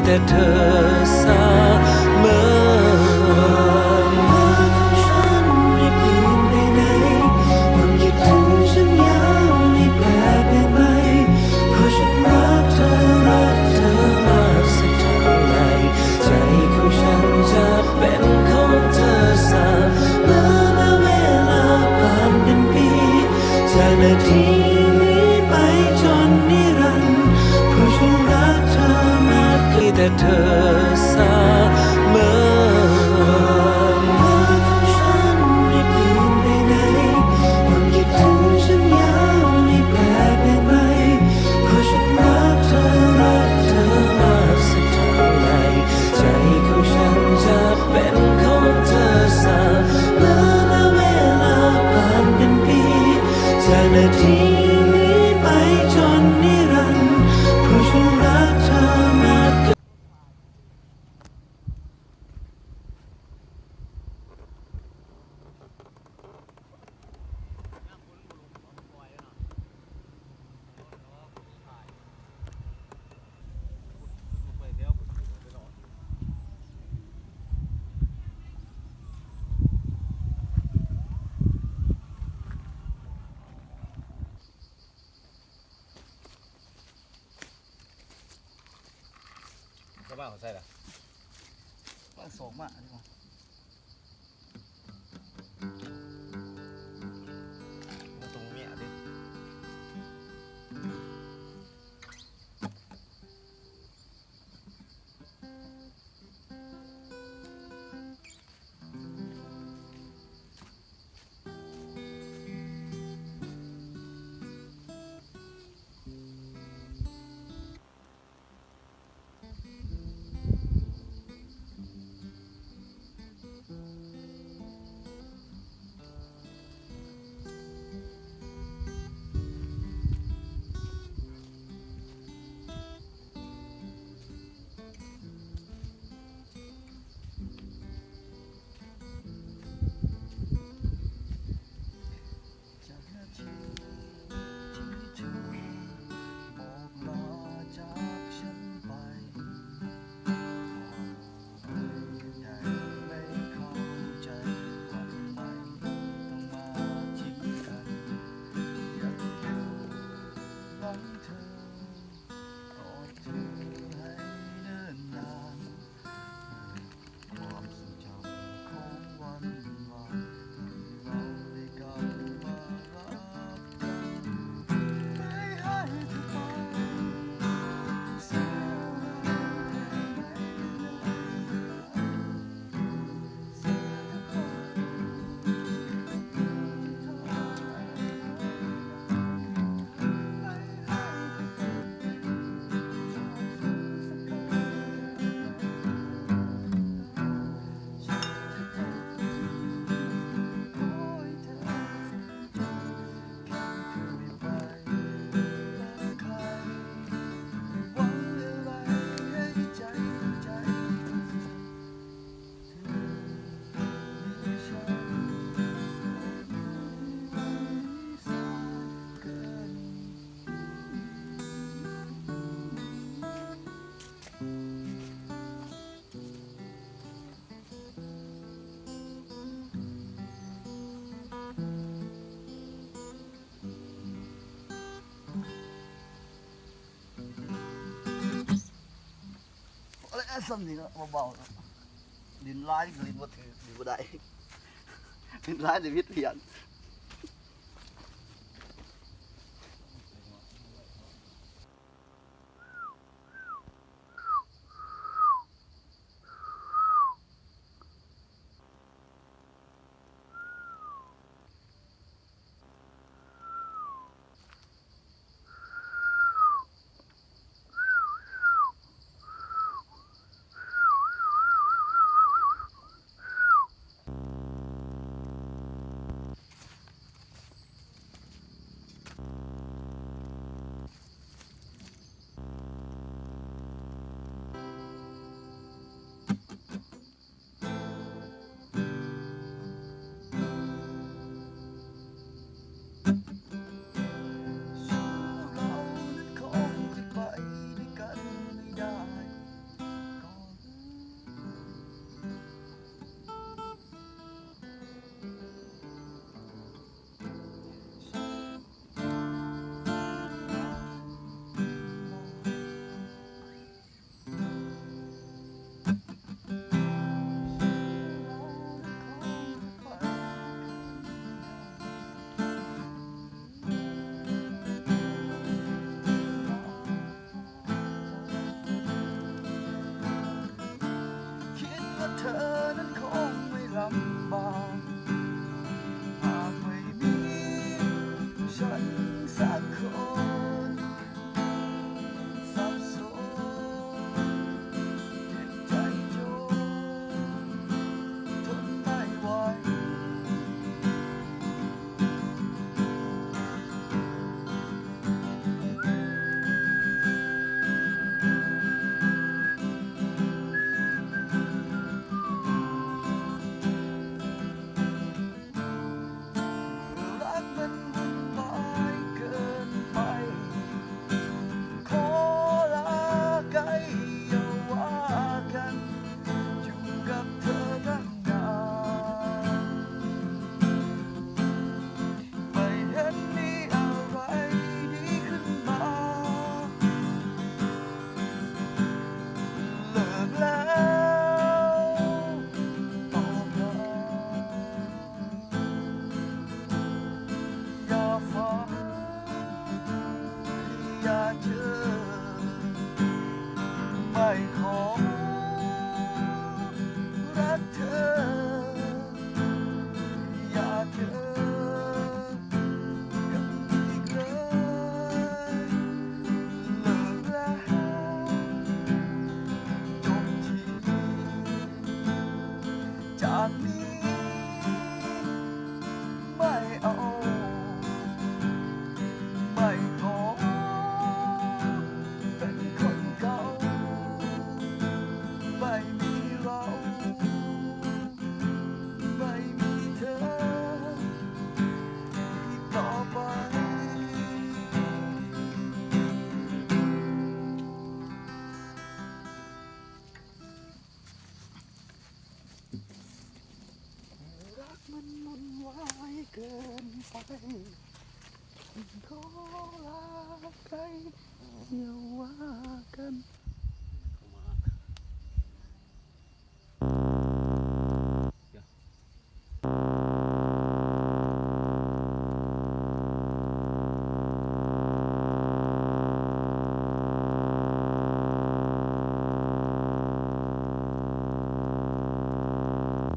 แต่เธอเสมอความรักของฉันไม่เปลี่ยนไปไหนความคิดถึงฉันยังไม่แปรไปไหมเพราะฉันรักเธอมากสักเท่าไหร่ใจของฉันจะเป็นของเธอเสมอแม้เวลาผ่านเป็นปีจากนาทีนี้ไปจนนิรันดร์เพราะฉันรักเธอมากแต่เธอเสมอความรักของฉันไม่เปลี่ยนไปไหนความคิดถึงฉันยังไม่แปรไปไหมเพราะฉันรักเธอมากสักเท่าไหร่ใจของฉันจะเป็นของเธอเสมอแม้เวลาผ่านเป็นปีจากนาทีนี้ไปจนนิรันดร์เพราะฉันรักเธอมาก ก็บ้าเขาใส่ละบ้านสองมาดีกว่าตรงเมียดิ จากนาทีที่เธอบอกลาจากฉันไปยังไม่เข้าใจว่าทำไมต้องมาทิ้งกันยังอยู่หลังเธอกอดเธอให้เนิ่นนานความทรงจำของวันวานเราได้กลับมารักกันไม่ให้เธอไปเสียแค่ไหนเสียเธอไปไม่ให้เธอฉันจะทำขอให้เธอแค่คืนไม่ไปแล้วใครหวังอะไรให้ใจเธอมีฉันสักเกิน อะไรซ้ำนี่ก็เบาๆนะดินร้ายก็ดินบ่ถือดินบ่ได้ดินร้ายดิวิตเพียน เกินไปขอลาไกลอย่าว่ากัน